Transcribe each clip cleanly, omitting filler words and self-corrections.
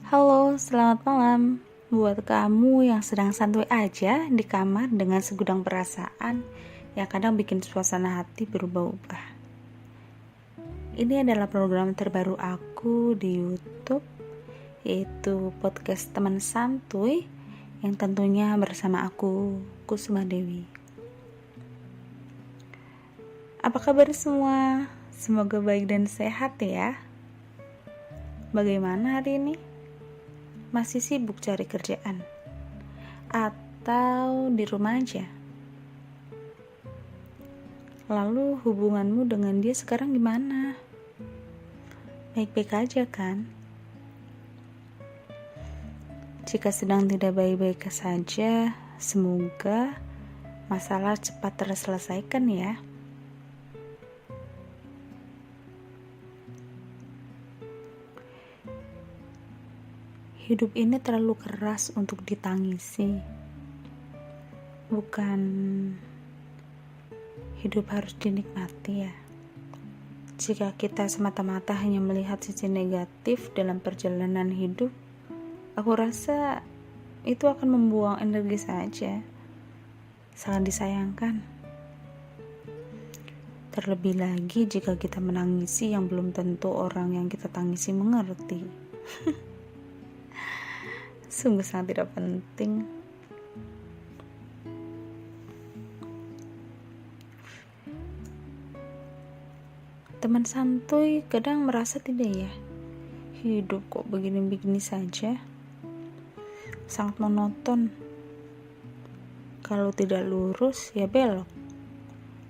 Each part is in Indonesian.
Halo, selamat malam. Buat kamu yang sedang santuy aja di kamar dengan segudang perasaan yang kadang bikin suasana hati berubah-ubah. Ini adalah program terbaru aku di YouTube, yaitu podcast teman santuy yang tentunya bersama aku, Kusuma Dewi. Apa kabar semua? Semoga baik dan sehat ya. Bagaimana hari ini? Masih sibuk cari kerjaan? Atau di rumah aja? Lalu hubunganmu dengan dia sekarang gimana? Baik-baik aja kan? Jika sedang tidak baik-baik saja, semoga masalah cepat terselesaikan ya. Hidup ini terlalu keras untuk ditangisi. Bukan hidup harus dinikmati ya. Jika kita semata-mata hanya melihat sisi negatif dalam perjalanan hidup, aku rasa itu akan membuang energi saja. Sangat disayangkan. Terlebih lagi jika kita menangisi yang belum tentu orang yang kita tangisi mengerti. Sungguh sangat tidak penting. Teman santuy kadang merasa tidak ya, hidup kok begini-begini saja, sangat monoton. Kalau tidak lurus ya belok,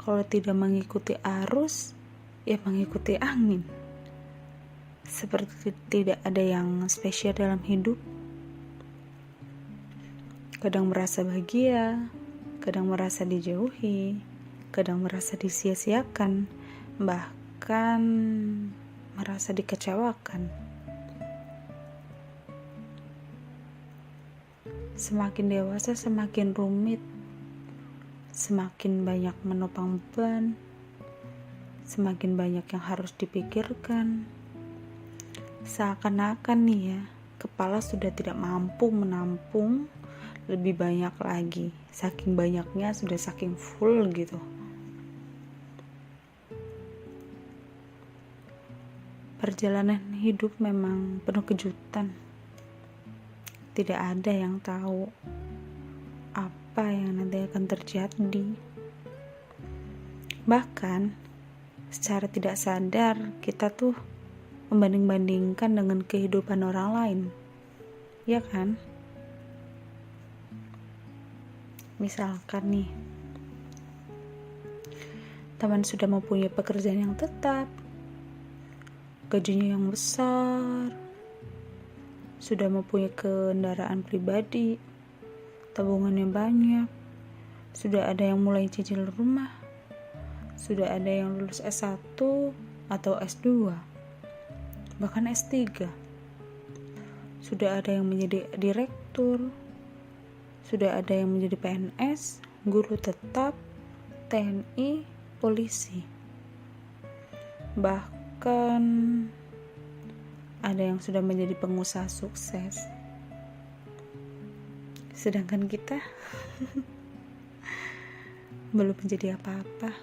kalau tidak mengikuti arus ya mengikuti angin. Seperti tidak ada yang spesial dalam hidup. Kadang merasa bahagia, kadang merasa dijauhi, kadang merasa disia-siakan, bahkan merasa dikecewakan. Semakin dewasa semakin rumit, semakin banyak menopang beban, semakin banyak yang harus dipikirkan. Seakan-akan nih ya, kepala sudah tidak mampu menampung lebih banyak lagi, saking banyaknya sudah saking full gitu. Perjalanan hidup memang penuh kejutan. Tidak ada yang tahu apa yang nanti akan terjadi. Bahkan secara tidak sadar kita tuh membanding-bandingkan dengan kehidupan orang lain, ya kan? Misalkan nih, teman sudah mempunyai pekerjaan yang tetap, gajinya yang besar, sudah mempunyai kendaraan pribadi, tabungannya banyak, sudah ada yang mulai cicil rumah, sudah ada yang lulus S1 atau S2, bahkan S3, sudah ada yang menjadi direktur, sudah ada yang menjadi PNS, guru tetap, TNI, polisi. Bahkan ada yang sudah menjadi pengusaha sukses. Sedangkan kita belum menjadi apa-apa.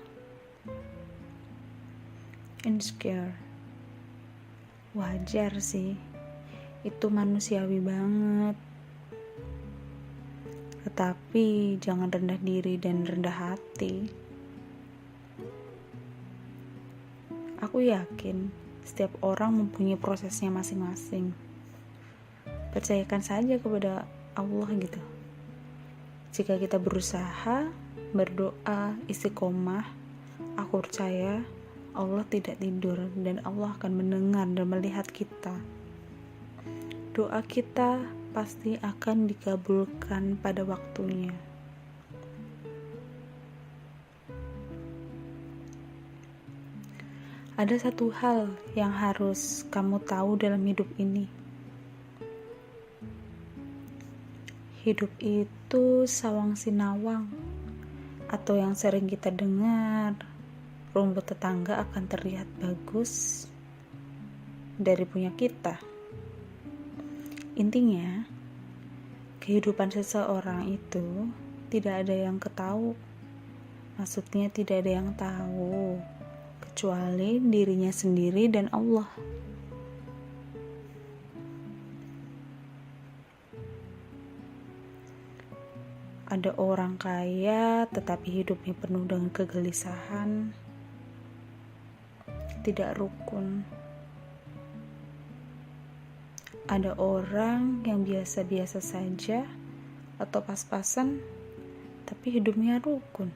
Insecure. Wajar sih. Itu manusiawi banget. Tetapi jangan rendah diri dan rendah hati. Aku yakin setiap orang mempunyai prosesnya masing-masing. Percayakan saja kepada Allah gitu. Jika kita berusaha, berdoa, istiqomah, aku percaya Allah tidak tidur dan Allah akan mendengar dan melihat kita. Doa kita pasti akan dikabulkan pada waktunya. Ada satu hal yang harus kamu tahu dalam hidup ini. Hidup itu sawang sinawang, atau yang sering kita dengar, rumput tetangga akan terlihat bagus dari punya kita. Intinya, kehidupan seseorang itu tidak ada yang ketahu. Maksudnya tidak ada yang tahu kecuali dirinya sendiri dan Allah. Ada orang kaya tetapi hidupnya penuh dengan kegelisahan, tidak rukun. Ada orang yang biasa-biasa saja atau pas-pasan tapi hidupnya rukun.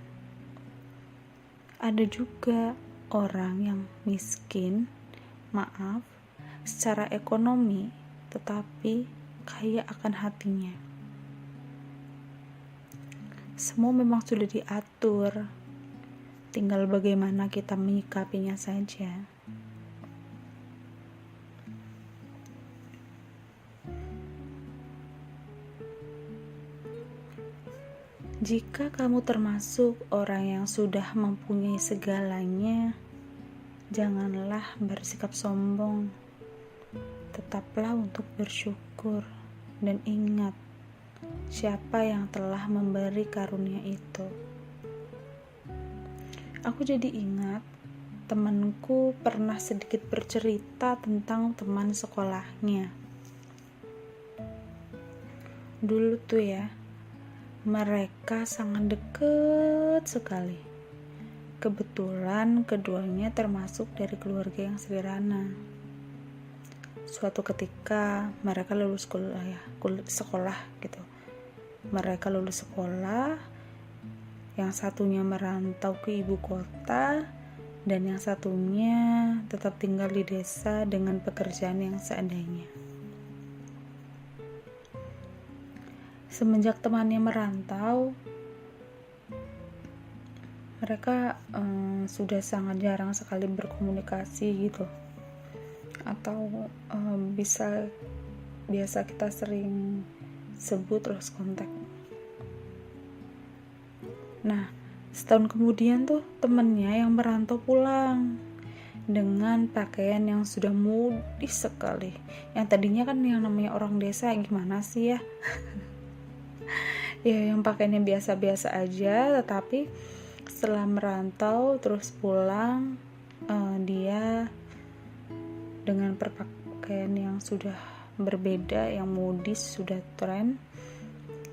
Ada juga orang yang miskin, maaf, secara ekonomi tetapi kaya akan hatinya. Semua memang sudah diatur, tinggal bagaimana kita menyikapinya saja. Jika kamu termasuk orang yang sudah mempunyai segalanya, janganlah bersikap sombong. Tetaplah untuk bersyukur dan ingat siapa yang telah memberi karunia itu. Aku jadi ingat temanku pernah sedikit bercerita tentang teman sekolahnya. Dulu tuh ya, mereka sangat dekat sekali. Kebetulan keduanya termasuk dari keluarga yang sederhana. Suatu ketika mereka lulus sekolah gitu. Mereka lulus sekolah, yang satunya merantau ke ibu kota, dan yang satunya tetap tinggal di desa dengan pekerjaan yang seadanya. Semenjak temannya merantau, mereka sudah sangat jarang sekali berkomunikasi gitu. Atau biasa kita sering sebut lost contact. Nah, setahun kemudian tuh temennya yang merantau pulang dengan pakaian yang sudah modis sekali. Yang tadinya kan yang namanya orang desa gimana sih ya? Ya yang pakaiannya biasa-biasa aja, tetapi setelah merantau terus pulang, dia dengan berpakaian yang sudah berbeda, yang modis, sudah tren.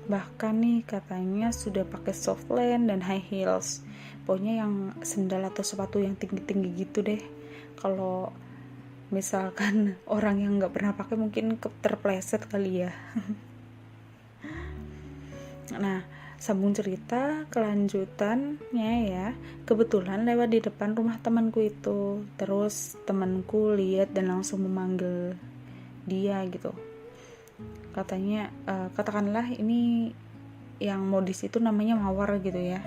Bahkan nih katanya sudah pakai softland dan high heels. Pokoknya yang sendal atau sepatu yang tinggi-tinggi gitu deh. Kalau misalkan orang yang gak pernah pakai mungkin terpleset kali ya. Nah, sambung cerita, kelanjutannya ya, kebetulan lewat di depan rumah temanku itu. Terus temanku lihat dan langsung memanggil dia gitu. Katanya, katakanlah ini yang modis itu namanya Mawar gitu ya.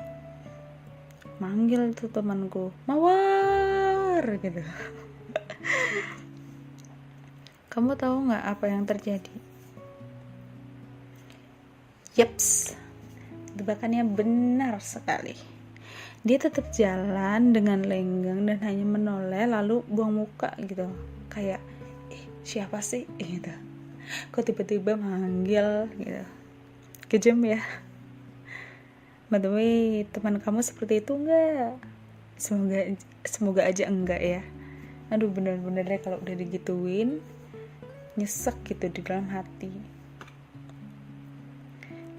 Manggil tuh temanku, Mawar gitu. Kamu tahu nggak apa yang terjadi? Yeps, tebakannya benar sekali. Dia tetap jalan dengan lenggang dan hanya menoleh lalu buang muka gitu. Kayak, siapa sih? Gitu. Kok tiba-tiba manggil gitu. Kejam ya. By the way, teman kamu seperti itu enggak? Semoga aja enggak ya. Aduh, bener-bener deh kalau udah digituin nyesek gitu di dalam hati.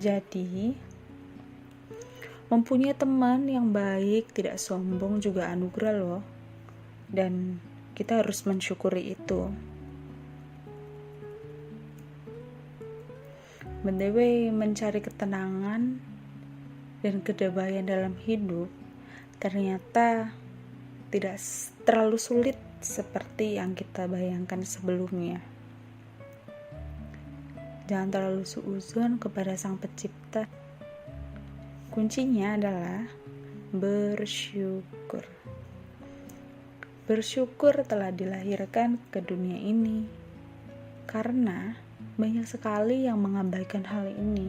Jadi, mempunyai teman yang baik, tidak sombong juga anugerah loh. Dan kita harus mensyukuri itu. BTW, mencari ketenangan dan kedamaian dalam hidup ternyata tidak terlalu sulit seperti yang kita bayangkan sebelumnya. Jangan terlalu suuzon kepada Sang Pencipta. Kuncinya adalah bersyukur. Bersyukur telah dilahirkan ke dunia ini. Karena banyak sekali yang mengabaikan hal ini.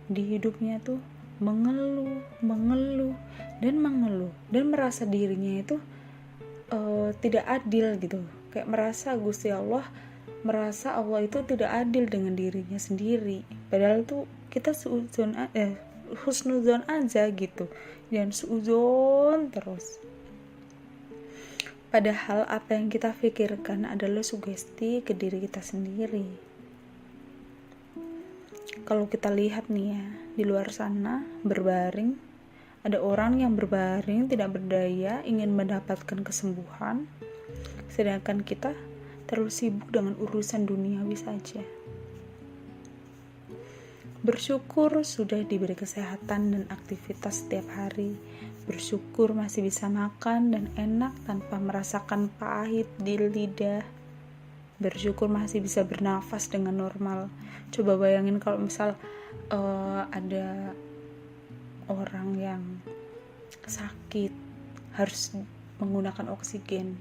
Di hidupnya tuh mengeluh dan merasa dirinya itu tidak adil gitu. Kayak merasa Gusti Allah merasa Allah itu tidak adil dengan dirinya sendiri, padahal tuh kita husnuzon aja gitu, dan suudzon terus. Padahal apa yang kita pikirkan adalah sugesti ke diri kita sendiri. Kalau kita lihat nih ya, di luar sana berbaring, ada orang yang berbaring tidak berdaya ingin mendapatkan kesembuhan, sedangkan kita terlalu sibuk dengan urusan duniawi saja. Bersyukur sudah diberi kesehatan dan aktivitas setiap hari. Bersyukur masih bisa makan dan enak tanpa merasakan pahit di lidah. Bersyukur masih bisa bernafas dengan normal. Coba bayangin kalau misal ada orang yang sakit harus menggunakan oksigen,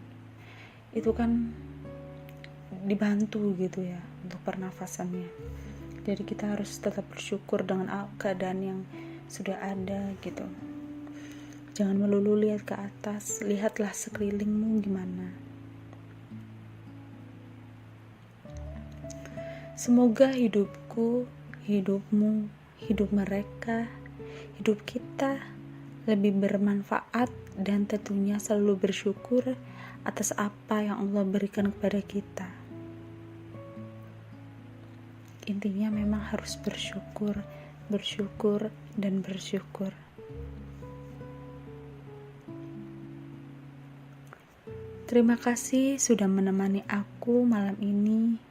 itu kan dibantu gitu ya untuk pernafasannya. Jadi kita harus tetap bersyukur dengan keadaan yang sudah ada gitu. Jangan melulu lihat ke atas, lihatlah sekelilingmu gimana. Semoga hidupku, hidupmu, hidup mereka, hidup kita lebih bermanfaat dan tentunya selalu bersyukur atas apa yang Allah berikan kepada kita. Intinya memang harus bersyukur, bersyukur, dan bersyukur. Terima kasih sudah menemani aku malam ini.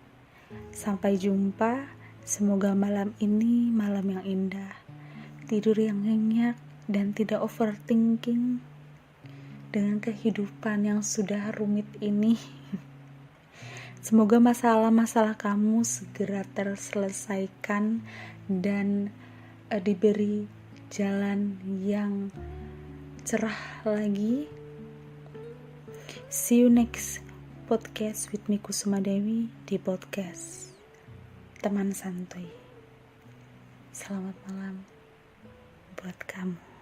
Sampai jumpa. Semoga malam ini malam yang indah, tidur yang nyenyak, dan tidak overthinking dengan kehidupan yang sudah rumit ini. Semoga masalah-masalah kamu segera terselesaikan dan diberi jalan yang cerah lagi. See you next podcast with me Kusuma Dewi di podcast Teman Santuy. Selamat malam buat kamu.